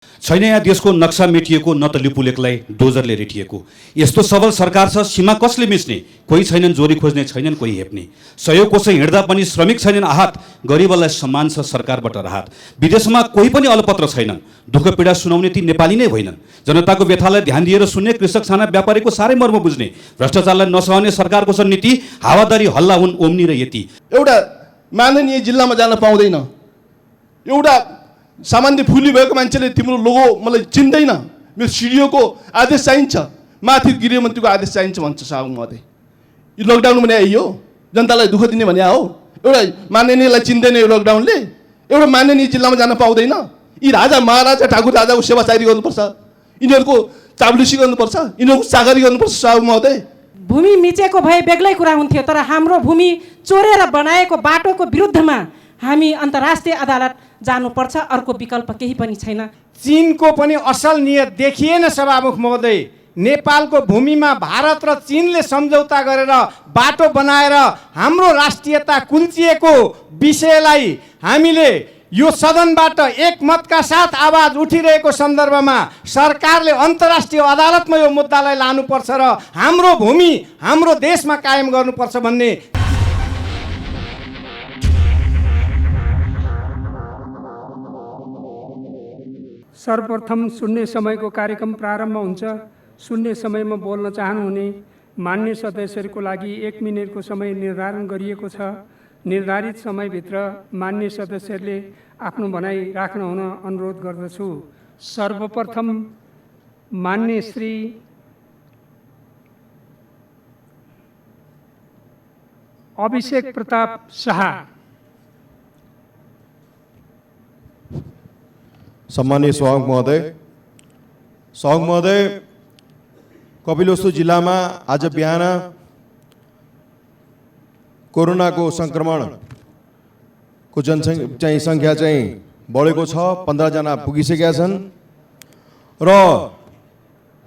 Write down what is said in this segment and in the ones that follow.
छैन यहाँ देशको नक्सा मेटिएको, न त लिपुलेकलाई डोजरले रेटिएको। यस्तो सबल सरकार छ, सीमा कसले मिच्ने? कोही छैनन् जोरी खोज्ने, छैनन् कोही हेप्ने। 100 कोस हिँड्दा पनि श्रमिक छैनन् आहत, गरिबलाई सम्मान छ सरकारबाट राहत। विदेशमा कोही पनि अलपत्र छैनन्, दुःख पीडा सुनाउने ती नेपाली नै होइनन्। जनताको व्यथालाई ध्यान दिएर सुन्ने, कृषक साना व्यापारीको साह्रै मर्म बुझ्ने, भ्रष्टाचारलाई नसहने सरकारको छ नीति, हावादारी हल्ला हुन् ओम्नी र यति। एउटा माननीय जिल्लामा जान पाउँदैन, एउटा सामान्य फुली भएको मान्छेले तिम्रो लोगो मलाई चिन्दैन, मेरो सिडिओको आदेश चाहिन्छ, माथि गृहमन्त्रीको आदेश चाहिन्छ भन्छ साहब महोदय। यो लकडाउन भने यो जनतालाई दुःख दिने भने हो? एउटा माननीयलाई चिन्दैन यो लकडाउनले? एउटा माननीय जिल्लामा जान पाउँदैन? यी राजा महाराजा ठाकुर राजाको सेवाचारी गर्नुपर्छ, यिनीहरूको चाब्लुसी गर्नुपर्छ, यिनीहरूको चाकरी गर्नुपर्छ साहब महोदय। भूमि मिचेको भए बेग्लै कुरा हुन्थ्यो, तर हाम्रो भूमि चोरेर बनाएको बाटोको विरुद्धमा हामी अन्तर्राष्ट्रिय अदालत जानुपर्छ, अर्को विकल्प केही पनि छैन। चीनको पनि असल नियत देखिएन सभामुख महोदय। नेपालको भूमिमा भारत र चीनले सम्झौता गरेर बाटो बनाएर हाम्रो राष्ट्रियता कुल्चिएको विषयलाई हामीले यो सदनबाट एकमतका साथ आवाज उठिरहेको सन्दर्भमा सरकारले अन्तर्राष्ट्रिय अदालतमा यो मुद्दालाई लानुपर्छ र हाम्रो भूमि हाम्रो देशमा कायम गर्नुपर्छ भन्ने। सर्वप्रथम शून्य समयको कार्यक्रम प्रारम्भ हुन्छ। शून्य समयमा बोल्न चाहनुहुने मान्य सदस्यहरूको लागि 1 मिनेटको समय निर्धारण गरिएको छ। निर्धारित समयभित्र मान्य सदस्यहरूले आफ्नो भनाइ राख्न हुन अनुरोध गर्दछु। सर्वप्रथम मान्य श्री अभिषेक प्रताप शाह। सम्मानीय सभामुख महोदय, कपिलवस्तु जिल्लामा आज बिहान कोरोनाको संक्रमणको संख्या चाहिँ बढेको छ। 15 जना पुगिसकेका छन् र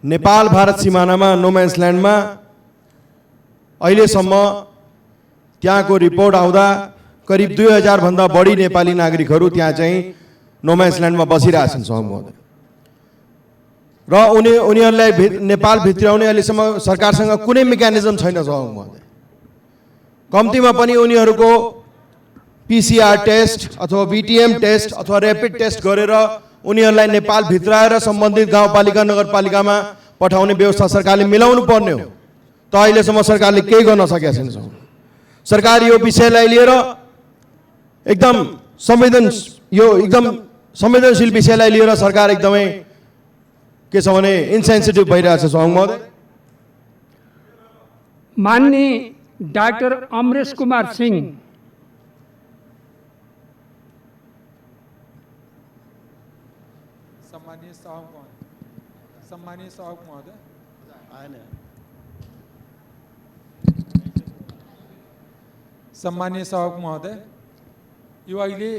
नेपाल भारत सिमानामा नोम्यान्स ल्यान्डमा अहिलेसम्म त्यहाँको रिपोर्ट आउँदा करिब 2000 भन्दा बढी नेपाली नागरिकहरू त्यहाँ चाहिँ नोम्यान्स ल्यान्डमा बसिरहेछन् सभामुख महोदय। र उनीहरूलाई नेपाल भित्राउने अहिलेसम्म सरकारसँग कुनै मेकानिजम छैन सभामुख महोदय। कम्तीमा पनि उनीहरूको PCR टेस्ट अथवा BTM टेस्ट अथवा ऱ्यापिड टेस्ट गरेर उनीहरूलाई नेपाल भित्राएर सम्बन्धित गाउँपालिका नगरपालिकामा पठाउने व्यवस्था सरकारले मिलाउनु पर्ने हो। त अहिलेसम्म सरकारले केही गर्न सकेको छैन। सरकार यो विषयलाई लिएर एकदम संवेदनशील विषयलाई लिएर सरकार एकदमै के छ भने इन्सेन्सिटिभ भइरहेछ सभामुख महोदय। माननीय डाक्टर अमरेश कुमार सिंह। सम्मानीय सभामुख महोदय, सम्मानीय सभामुख महोदय, यो अहिले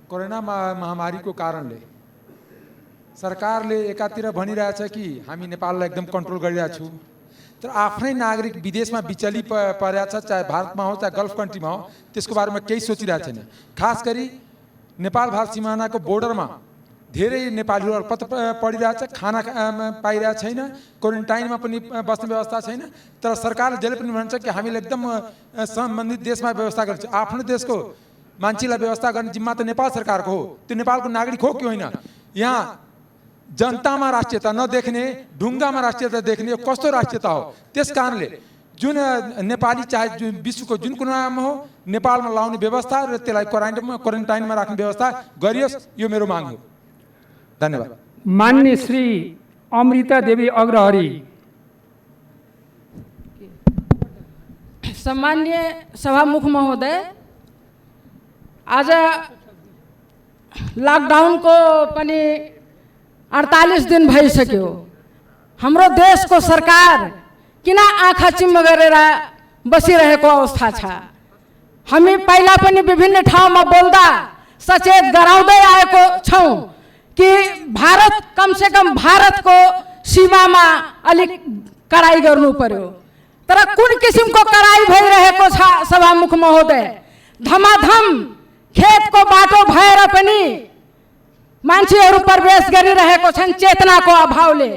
कोरोना महामारीको कारणले सरकारले एकातिर भनिरहेछ कि हामी नेपाललाई एकदम कन्ट्रोल गरिरहेछौँ, तर आफ्नै नागरिक विदेशमा बिचली परेछ, चाहे भारतमा हो चाहे गल्फ कन्ट्रीमा हो, त्यसको बारेमा केही सोचिरहेको छैन। खास गरी नेपाल भारत सिमानाको बोर्डरमा धेरै नेपालीहरू अल्पत्र पडिरहेछ, खाना पाइरहेको छैन, क्वारेन्टाइनमा पनि बस्ने व्यवस्था छैन। तर सरकारले जहिले पनि भन्छ कि हामीले एकदम सम्बन्धित देशमा व्यवस्था गर्छ। आफ्नो देशको मान्छेलाई व्यवस्था गर्ने जिम्मा त नेपाल सरकारको हो, त्यो नेपालको नागरिक हो कि होइन? यहाँ जनतामा राष्ट्रियता नदेख्ने, ढुङ्गामा राष्ट्रियता देख्ने, यो कस्तो राष्ट्रियता हो? त्यस कारणले जुन नेपाली चाहे जुन विश्वको जुन कुनामा हो नेपालमा लाउने व्यवस्था र त्यसलाई क्वारेन्टाइनमा राख्ने व्यवस्था गरियोस्, यो मेरो माग हो। धन्यवाद। मान्य श्री अमृता देवी अग्रहरी। सम्मान्य सभामुख महोदय, आज लकडाउनको पनि 48 दिन भइसक्यो। हाम्रो देशको सरकार किन आँखा चिम्म गरेर बसिरहेको अवस्था छ? हामी पहिला पनि विभिन्न ठाउँमा बोल्दा सचेत गराउँदै आएको छौँ कि भारत कमसे कम भारतको सीमामा अलिक कडाई गर्नु पर्यो। तर कुन किसिमको कडाई भइरहेको छ सभामुख महोदय? धमाधम खेतको बाटो भएर पनि मान्छेहरू प्रवेश गरिरहेको छन् चेतनाको अभावले।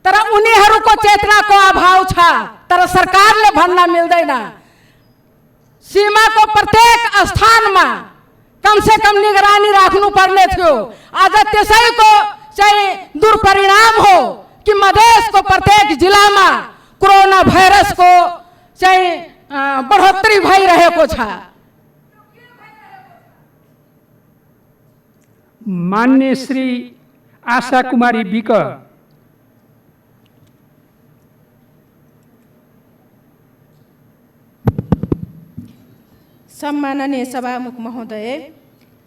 तर उनीहरूको चेतनाको अभाव छ, तर सरकारले भन्न मिल्दैन। सीमाको प्रत्येक स्थानमा कमसे कम निगरानी राख्नु पर्ने थियो। आज त्यसैको चाहिँ दुर्परिणाम हो कि मधेसको प्रत्येक जिल्लामा कोरोना भाइरसको चाहिँ बढोत्तरी भइरहेको छ। मान्य श्री आशा कुमारी विक, सम्माननीय सभामुख महोदय,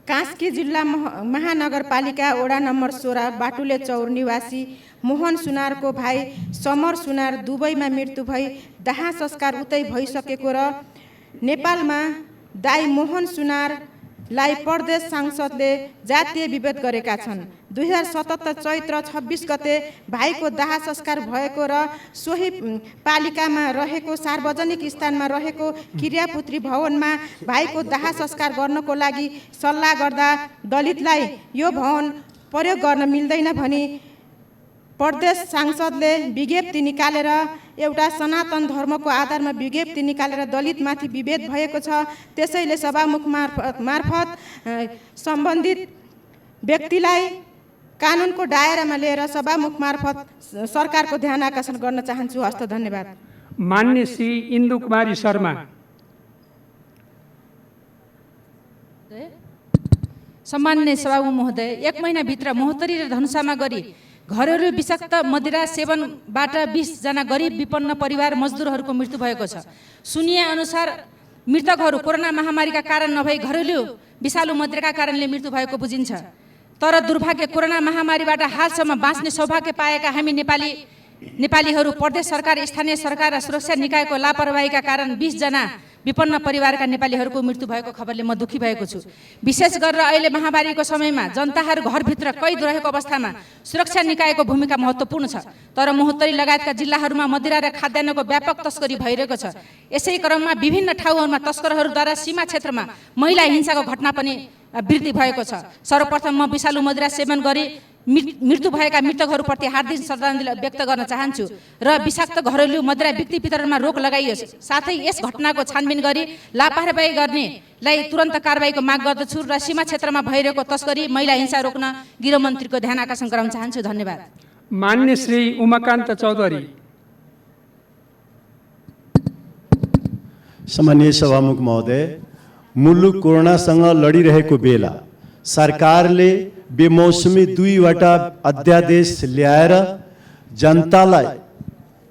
कास्की जिल्ला महानगरपालिका वडा नम्बर 16 बाटुले चौर निवासी मोहन सुनारको भाइ समर सुनार दुबईमा मृत्यु भई दाह संस्कार उतै भइसकेको र नेपालमा दाइ मोहन सुनारलाई प्रदेश सांसदले जातीय विभेद गरेका छन्। 2077 चैत्र 26 गते भाइको दाह संस्कार भएको र सोही पालिकामा रहेको सार्वजनिक स्थानमा रहेको क्रियापुत्री भवनमा भाइको दाह संस्कार गर्नको लागि सल्लाह गर्दा दलितलाई यो भवन प्रयोग गर्न मिल्दैन भनी प्रदेश सांसदले विज्ञप्ति निकालेर एउटा सनातन धर्मको आधारमा विज्ञप्ति निकालेर दलितमाथि विभेद भएको छ। त्यसैले सभामुख मार्फत सम्बन्धित व्यक्तिलाई कानुनको दायरामा लिएर सभामुख मार्फत सरकारको ध्यान आकर्षण गर्न चाहन्छु। हस्त धन्यवाद। मान्य श्री इन्दु कुमारी शर्मा, सम्माननीय सभामुख महोदय, 1 महिनाभित्र महोत्तरी र धनुषामा गरी घरेलु विषाक्त मदिरा सेवनबाट 20 जना गरिब विपन्न परिवार मजदुरहरूको मृत्यु भएको छ। सुनिए अनुसार मृतकहरू कोरोना महामारीका कारण नभई घरेलु विषालु मदिराका कारणले मृत्यु भएको बुझिन्छ। तर दुर्भाग्य कोरोना महामारीबाट हालसम्म बाँच्ने सौभाग्य पाएका हामी नेपालीहरू प्रदेश सरकार, स्थानीय सरकार र सुरक्षा निकायको लापरवाहीका कारण 20 जना विपन्न परिवारका नेपालीहरूको मृत्यु भएको खबरले म दुखी भएको छु। विशेष गरेर अहिले महामारीको समयमा जनताहरू घरभित्र कैद रहेको अवस्थामा सुरक्षा निकायको भूमिका महत्त्वपूर्ण छ। तर महोत्तरी लगायतका जिल्लाहरूमा मदिरा र खाद्यान्नको व्यापक तस्करी भइरहेको छ। यसै क्रममा विभिन्न ठाउँहरूमा तस्करहरूद्वारा सीमा क्षेत्रमा महिला हिंसाको घटना पनि वृद्धि भएको छ। सर्वप्रथम म विषालु मदिरा सेवन गरी मृत्यु भएका मृतकहरूप्रति हार्दिक श्रद्धाञ्जली व्यक्त गर्न चाहन्छु र विषाक्त घरेलु मदिरा बिक्री वितरणमा रोक लगाइयोस्। साथै यस घटनाको छानबिन गरी लापरवाही गर्नेलाई तुरन्त कारबाहीको माग गर्दछु र सीमा क्षेत्रमा भइरहेको तस्करी महिला हिंसा रोक्न गृहमन्त्रीको ध्यान आकर्षण गराउन चाहन्छु। धन्यवाद। मान्य श्री उमाकान्त चौधरी, सम्माननीय सभामुख महोदय, मुलुक कोरोनासँग लडिरहेको बेला सरकारले बेमौसमी 2वटा अध्यादेश ल्याएर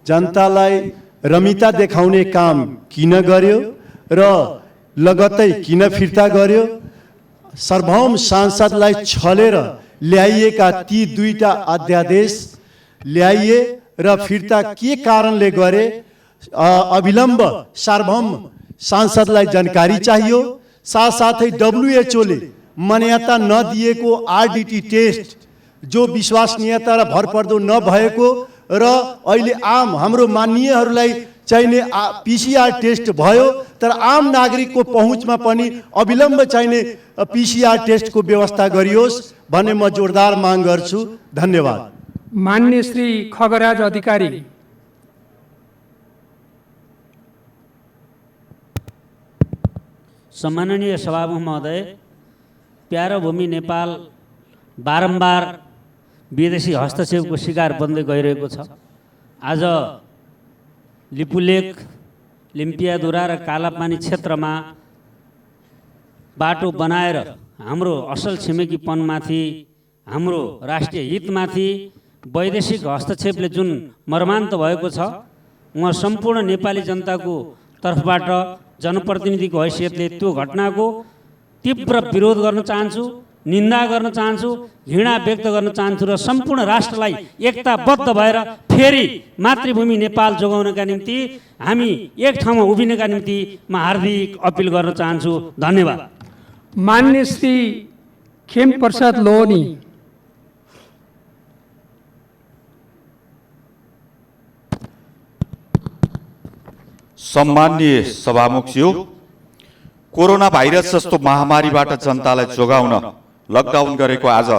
जनतालाई रमिता देखाउने काम किन गर्यो र लगत्तै किन फिर्ता गर्यो? सार्वभौम सांसदलाई छलेर ल्याइएका ती 2टा अध्यादेश ल्याइए र फिर्ता के कारणले गरे? अविलम्ब सार्वभौम सांसदलाई जानकारी चाहियो। साथसाथै WHO ले मान्यता नदिएको RDT टेस्ट जो विश्वसनीयता र भरपर्दो नभएको र अहिले आम हाम्रो माननीयहरूलाई चाहिने PCR टेस्ट भयो, तर आम नागरिकको पहुँचमा पनि अविलम्ब चाहिने PCR टेस्टको व्यवस्था गरियोस् भन्ने म जोरदार माग गर्छु। धन्यवाद। मान्य श्री खगराज अधिकारी, सम्माननीय सभामुख महोदय, प्यारो भूमि नेपाल बारम्बार विदेशी हस्तक्षेपको शिकार बन्दै गइरहेको छ। आज लिपुलेक, लिम्पियाधुरा र कालापानी क्षेत्रमा बाटो बनाएर हाम्रो असल छिमेकीपनमाथि, हाम्रो राष्ट्रिय हितमाथि वैदेशिक हस्तक्षेपले जुन मर्मान्त भएको छ, म सम्पूर्ण नेपाली जनताको तर्फबाट जनप्रतिनिधिको हैसियतले त्यो घटनाको तीव्र विरोध गर्न चाहन्छु, निन्दा गर्न चाहन्छु, घृणा व्यक्त गर्न चाहन्छु र सम्पूर्ण राष्ट्रलाई एकताबद्ध भएर फेरि मातृभूमि नेपाल जोगाउनका निम्ति हामी एक ठाउँमा उभिनका निम्ति म हार्दिक अपिल गर्न चाहन्छु। धन्यवाद। मान्य श्री खेम प्रसाद लोहनी, सम्माननीय सभामुखज्यू, कोरोना भाइरस जस्तो महामारीबाट जनतालाई जोगाउन लकडाउन गरेको आज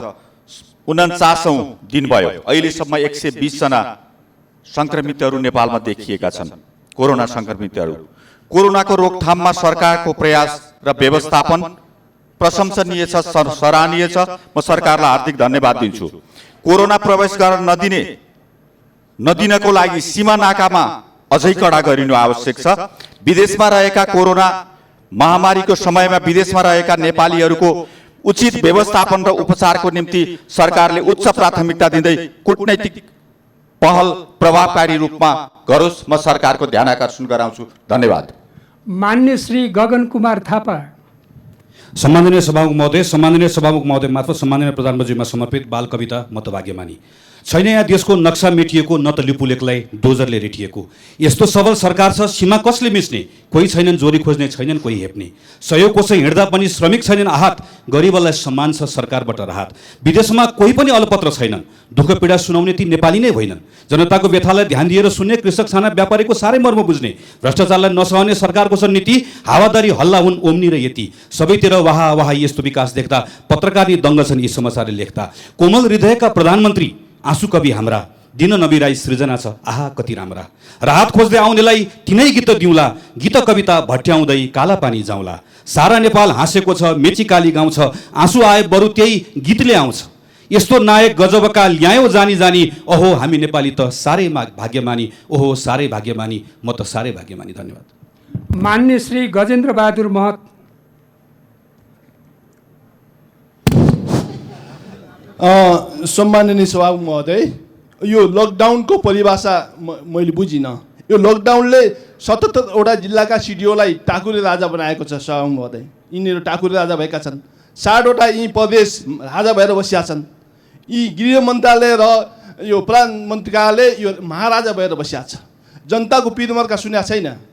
49औं दिन भयो। अहिलेसम्म 120 जना संक्रमितहरू नेपालमा देखिएका छन्। कोरोना संक्रमितहरू। कोरोनाको रोकथाममा सरकारको प्रयास र व्यवस्थापन प्रशंसनीय छ, सराहनीय छ। म सरकारलाई हार्दिक धन्यवाद दिन्छु। कोरोना प्रवेश गर्न नदिनको लागि सीमा नाकामा अझै कडा गरिनु आवश्यक छ। विदेशमा रहेका कोरोना महामारीको समयमा विदेशमा रहेका नेपालीहरूको उचित व्यवस्थापन र उपचारको निम्ति सरकारले उच्च प्राथमिकता दिँदै कूटनैतिक पहल प्रभावकारी रूपमा गरोस्। म सरकारको ध्यान आकर्षण गराउँछु। धन्यवाद। मान्य श्री गगन कुमार थापा। सम्माननीय सभामुख महोदय मार्फत सम्माननीय प्रधानमन्त्रीमा समर्पित बाल कविता म त भाग्यमानी। छैन यहाँ देशको नक्सा मेटिएको, न त लिपुलेखलाई डोजरले रेटिएको। यस्तो सबल सरकार छ, सीमा कसले मिच्ने? कोही छैनन् जोरी खोज्ने, छैनन् कोही हेप्ने। सहयोग कसै हिँड्दा पनि श्रमिक छैनन् आहत, गरिबलाई सम्मान छ सरकारबाट राहत। विदेशमा कोही पनि अलपत्र छैनन्, दुःख पीडा सुनाउने ती नेपाली नै होइनन्। जनताको व्यथालाई ध्यान दिएर सुन्ने, कृषक साना व्यापारीको साह्रै मर्म बुझ्ने, भ्रष्टाचारलाई नसहने सरकारको छ नीति, हावादारी हल्ला हुन् ओम्नी र यति। सबैतिर वाहा वाहा यस्तो विकास देख्दा पत्रकार नि दङ्ग छन् यी समाचारले लेख्दा। कोमल हृदयका प्रधानमन्त्री आँसु कवि हाम्रा, दिन नबिराई सृजना छ आहा कति राम्रा। राहत खोज्दै आउनेलाई तिनै गीत दिउँला, गीत कविता भट्याउँदै काला पानी जाउँला। सारा नेपाल हाँसेको छ, मेची काली गाउँछ, आँसु आए बरु त्यही गीतले आउँछ। यस्तो नायक गजबका ल्यायो जानी जानी, ओहो हामी नेपाली त साह्रै भाग्यमानी, ओहो साह्रै भाग्यमानी, म त साह्रै भाग्यमानी। धन्यवाद। मान्य श्री गजेन्द्र बहादुर महत। सम्माननीय सभामुख महोदय, यो लकडाउनको परिभाषा मैले बुझिनँ। यो लकडाउनले 77वटा जिल्लाका सिडिओलाई टाकुरे राजा बनाएको छ सभामुख महोदय। यिनीहरू टाकुरे राजा भएका छन्। 60वटा यी प्रदेश राजा भएर बसिया छन्। यी गृह मन्त्रालय र यो प्रधानमन्त्री कार्यालय यो महाराजा भएर बसिया छ। जनताको पिरमर्का सुन्या छैन।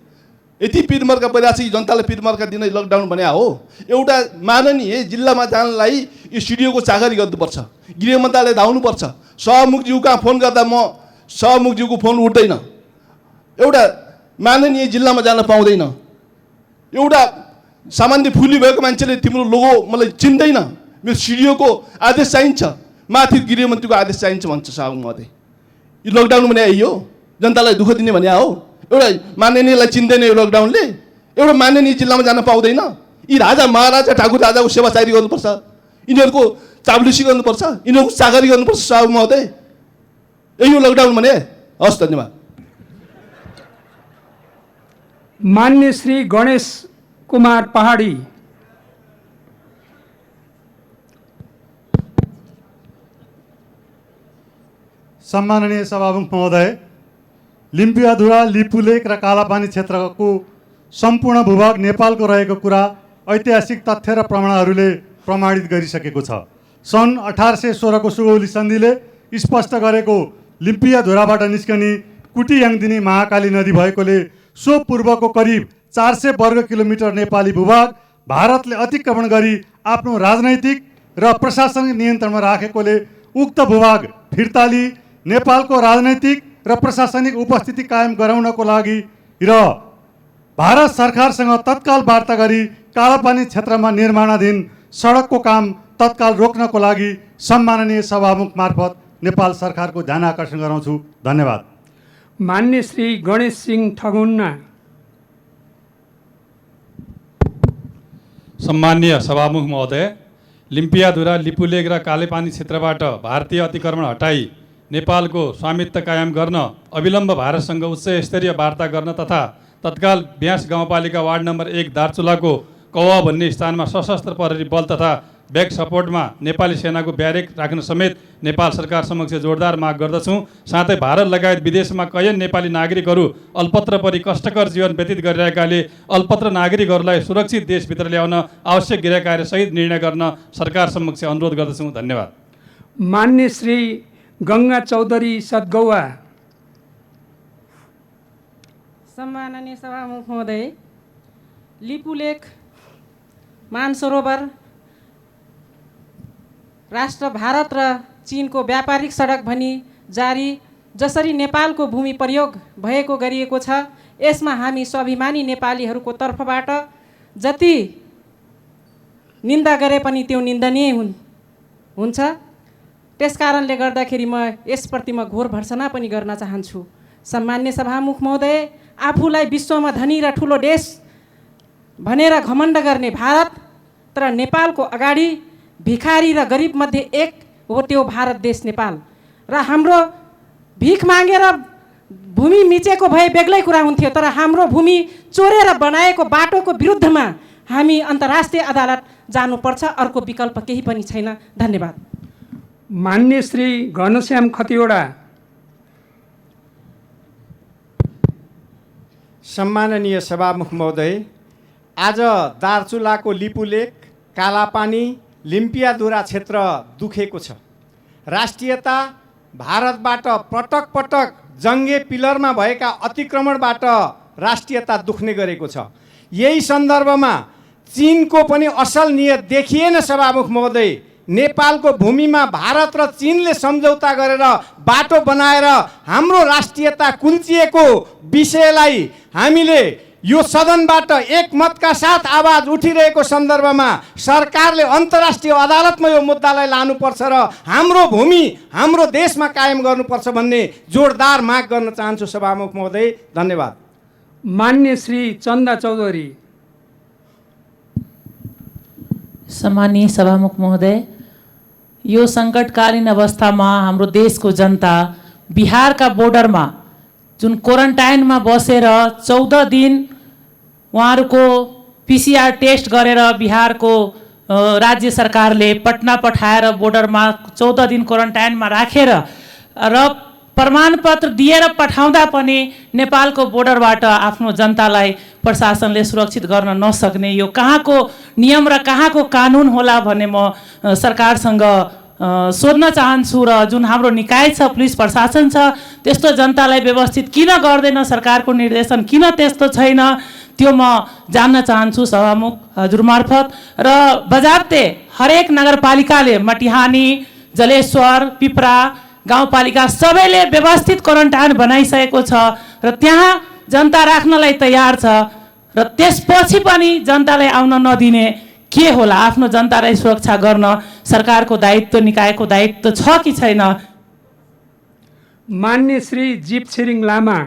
यति पिरमर्का परिरहेको छ कि जनतालाई पिरमर्का दिन लकडाउन बन्या हो। एउटा माननीय जिल्लामा जानलाई यो सिडिओको चाकरी गर्नुपर्छ, गृह मन्त्रालय धाउनुपर्छ। सभामुखज्यू कहाँ फोन गर्दा म सभामुखज्यूको फोन उठ्दैन। एउटा माननीय जिल्लामा जान पाउँदैन। एउटा सामान्य फुली भएको मान्छेले तिम्रो लोगो मलाई चिन्दैन, मेरो सिडिओको आदेश चाहिन्छ, माथि गृहमन्त्रीको आदेश चाहिन्छ भन्छ सभामुख महोदय। यो लकडाउन भने यो जनतालाई दुःख दिने भने हो। एउटा माननीयलाई चिन्दैन यो लकडाउनले। एउटा माननीय जिल्लामा जान पाउँदैन। यी राजा महाराजा ठाकुर राजाको सेवाचारी गर्नुपर्छ, यिनीहरूको चाप्लुसी गर्नुपर्छ, यिनीहरूको चाकरी गर्नुपर्छ सभामुख महोदय। यही हो लकडाउन भने। हस्, धन्यवाद। मान्य श्री गणेश कुमार पहाडी। सम्माननीय सभामुख महोदय, लिम्पियाधुरा, लिपुलेक र कालापानी क्षेत्रको सम्पूर्ण भूभाग नेपालको रहेको कुरा ऐतिहासिक तथ्य र प्रमाणहरूले प्रमाणित गरिसकेको छ। सन् 1816 को सुगौली सन्धिले स्पष्ट गरेको लिम्पियाधुराबाट निस्कने कुटीयाङदिनी महाकाली नदी भएकोले सो पूर्वको करिब 400 वर्ग किलोमिटर नेपाली भूभाग भारतले अतिक्रमण गरी आफ्नो राजनैतिक र प्रशासनिक नियन्त्रणमा राखेकोले उक्त भूभाग फिर्ताली नेपालको राजनैतिक र प्रशासनिक उपस्थिति कायम गराउनको लागि र भारत सरकारसँग तत्काल वार्ता गरी कालापानी क्षेत्रमा निर्माणाधीन सडकको काम तत्काल रोक्नको लागि सम्माननीय सभामुख मार्फत नेपाल सरकारको ध्यान आकर्षण गराउँछु। धन्यवाद। मान्य श्री गणेश सिंह ठगुन्ना। सम्मान्य सभामुख महोदय, लिम्पियाधुरा, लिपुलेक र कालेपानी क्षेत्रबाट भारतीय अतिक्रमण हटाई नेपालको स्वामित्व कायम गर्न अविलम्ब भारतसँग उच्च स्तरीय वार्ता गर्न तथा तत्काल ब्यास गाउँपालिका वार्ड नम्बर 1 दार्चुलाको कौवा भन्ने स्थानमा सशस्त्र प्रहरी बल तथा ब्याक सपोर्टमा नेपाली सेनाको ब्यारेक राख्न समेत नेपाल सरकार समक्ष जोरदार माग गर्दछौँ। साथै भारत लगायत विदेशमा कैयन नेपाली नागरिकहरू अल्पत्र परि कष्टकर जीवन व्यतीत गरिरहेकाले अल्पत्र नागरिकहरूलाई सुरक्षित देशभित्र ल्याउन आवश्यक गृह कार्यसहित निर्णय गर्न सरकार समक्ष अनुरोध गर्दछौँ। धन्यवाद। मान्य श्री गङ्गा चौधरी सदगौवा। सम्माननीय सभामुख महोदय, लिपुलेक मानसरोवर राष्ट्र भारत र चीनको व्यापारिक सडक भनी जारी जसरी नेपालको भूमि प्रयोग भएको गरिएको छ, यसमा हामी स्वाभिमानी नेपालीहरूको तर्फबाट जति निन्दा गरे पनि त्यो निन्दनीय हुन्छ। त्यस कारणले गर्दाखेरि म यसप्रति म घोर भर्सना पनि गर्न चाहन्छु। सम्मान्य सभामुख महोदय, आफूलाई विश्वमा धनी र ठुलो देश भनेर घमण्ड गर्ने भारत तर नेपालको अगाडि भिखारी र गरिब मध्ये एक हो त्यो भारत देश नेपाल। र हाम्रो भिख मागेर भूमि मिचेको भए बेग्लै कुरा हुन्थ्यो, तर हाम्रो भूमि चोरेर बनाएको बाटोको विरुद्धमा हामी अन्तर्राष्ट्रिय अदालत जानुपर्छ, अर्को विकल्प केही पनि छैन। धन्यवाद। मान्य श्री घनश्याम खतिवडा। सम्माननीय सभामुख महोदय, आज दार्चुलाको लिपुलेक, कालापानी, लिम्पियाधुरा क्षेत्र दुखेको छ। राष्ट्रियता भारतबाट पटक पटक जङ्गे पिलरमा भएका अतिक्रमणबाट राष्ट्रियता दुख्ने गरेको छ। यही सन्दर्भमा चीनको पनि असल नियत देखिएन सभामुख महोदय। नेपालको भूमिमा भारत र चीनले सम्झौता गरेर बाटो बनाएर हाम्रो राष्ट्रियता कुल्चिएको विषयलाई हामीले यो सदनबाट एकमतका साथ आवाज उठिरहेको सन्दर्भमा सरकारले अन्तर्राष्ट्रिय अदालतमा यो मुद्दालाई लानुपर्छ र हाम्रो भूमि हाम्रो देशमा कायम गर्नुपर्छ भन्ने जोरदार माग गर्न चाहन्छु सभामुख महोदय। धन्यवाद। मान्य श्री चन्दा चौधरी। सम्मानीय सभामुख महोदय, यो सङ्कटकालीन अवस्थामा हाम्रो देशको जनता बिहारका बोर्डरमा जुन क्वारेन्टाइनमा बसेर 14 दिन उहाँहरूको PCR टेस्ट गरेर बिहारको राज्य सरकारले पटना पठाएर बोर्डरमा 14 दिन क्वारेन्टाइनमा राखेर र प्रमाणपत्र दिएर पठाउँदा पनि नेपालको बोर्डरबाट आफ्नो जनतालाई प्रशासनले सुरक्षित गर्न नसक्ने यो कहाँको नियम र कहाँको कानुन होला भन्ने म सरकारसँग सोध्न चाहन्छु। र जुन हाम्रो निकाय छ, पुलिस प्रशासन छ, त्यस्तो जनतालाई व्यवस्थित किन गर्दैन, सरकारको निर्देशन किन त्यस्तो छैन, त्यो म जान्न चाहन्छु सभामुख हजुर मार्फत। र बजाबते हरेक नगरपालिकाले मटिहानी, जलेश्वर, पिपरा गाउँपालिका सबैले व्यवस्थित क्वारेन्टाइन बनाइसकेको छ र त्यहाँ जनता राख्नलाई तयार छ र त्यसपछि पनि जनतालाई आउन नदिने के होला? आफ्नो जनतालाई सुरक्षा गर्न सरकारको दायित्व, निकायको दायित्व छ कि छैन? मान्य श्री जीप छिरिङ लामा।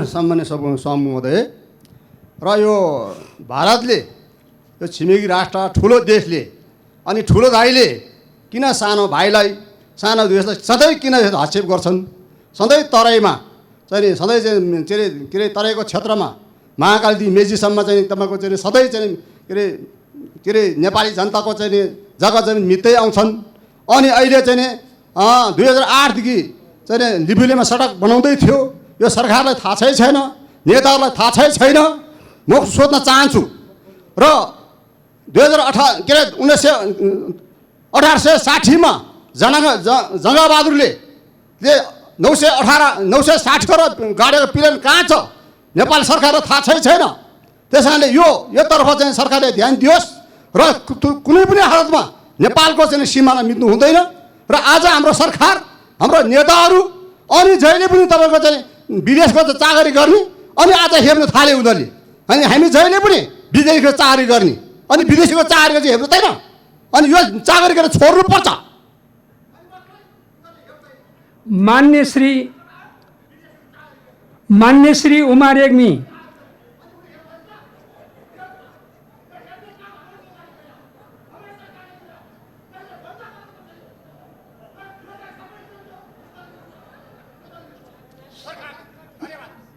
सामान्य सभामुख महोदय, र यो भारतले, यो छिमेकी राष्ट्र, ठुलो देशले अनि ठुलो दाइले किन सानो भाइलाई, सानो देशलाई सधैँ किन हस्तक्षेप गर्छन्? सधैँ तराईमा चाहिँ सधैँ चाहिँ के अरे तराईको क्षेत्रमा महाकालदेखि मेचीसम्म चाहिँ तपाईँको चाहिँ सधैँ चाहिँ के अरे नेपाली जनताको चाहिँ जग्गा जमिन मित्तै आउँछन्। अनि अहिले चाहिँ 2008देखि चाहिँ लिपुलेमा सडक बनाउँदै थियो। यो सरकारलाई थाहा छैन, नेताहरूलाई थाहा छैन। म सोध्न चाहन्छु र 1860मा जङ्गबहादुरले 960 करोड गाडेको प्लेन कहाँ छ? नेपाल सरकारलाई थाहा छैन। त्यस कारणले योतर्फ चाहिँ सरकारले ध्यान दियोस् र कुनै पनि हालतमा नेपालको चाहिँ सीमाना मिच्नु हुँदैन। र आज हाम्रो सरकार, हाम्रो नेताहरू अनि जहिले पनि तपाईँको चाहिँ विदेशको चाकरी गर्ने अनि आज हेर्न थाले उनीहरूले। अनि हामी जहिले पनि विदेशीको चाकरी गर्ने अनि विदेशीको चाकरी चाहिँ हेर्दैन। अनि यो चाकरी गरेर छोड्नुपर्छ। मान्य श्री उमा रेग्मी।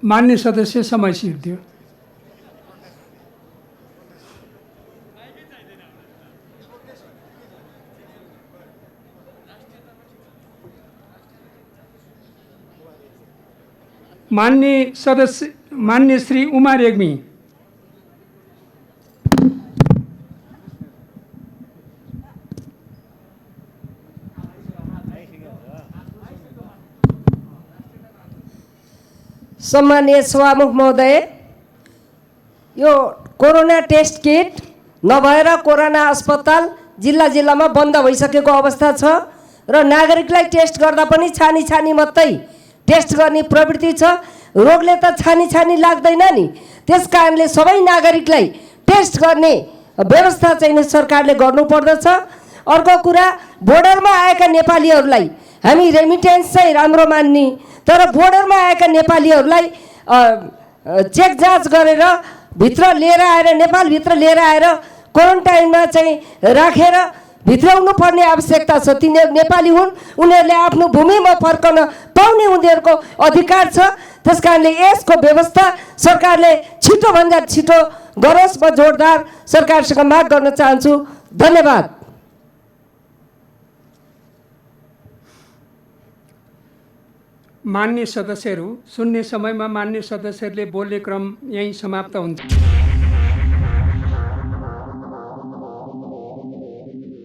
मान्य सदस्य, समय सिद्धियो। मान्य सदस्य, मान्य श्री उमा रेग्मी। सम्मानीय सभामुख महोदय, यो कोरोना टेस्ट किट नभएर कोरोना अस्पताल जिल्ला जिल्लामा बन्द भइसकेको अवस्था छ र नागरिकलाई टेस्ट गर्दा पनि छानी मात्रै टेस्ट गर्ने प्रवृत्ति छ रोगले त छानी छानी लाग्दैन नि। त्यस कारणले सबै नागरिकलाई टेस्ट गर्ने व्यवस्था चाहिँ सरकारले गर्नुपर्दछ। अर्को कुरा, बोर्डरमा आएका नेपालीहरूलाई हामी रेमिटेन्स चाहिँ राम्रो मान्ने, तर बोर्डरमा आएका नेपालीहरूलाई चेक जाँच गरेर भित्र लिएर आएर, नेपालभित्र लिएर आएर क्वारेन्टाइनमा चाहिँ राखेर भित्राउनु पर्ने आवश्यकता छ। तिनीहरू नेपाली हुन्, उनीहरूले आफ्नो भूमिमा फर्कन पाउने उनीहरूको अधिकार छ। त्यस कारणले यसको व्यवस्था सरकारले छिटोभन्दा छिटो गरोस्। म जोरदार सरकारसँग माग गर्न चाहन्छु। धन्यवाद। मान्य सदस्यहरू, शून्य समयमा मान्य सदस्यहरूले बोल्ने क्रम यहीँ समाप्त हुन्छ।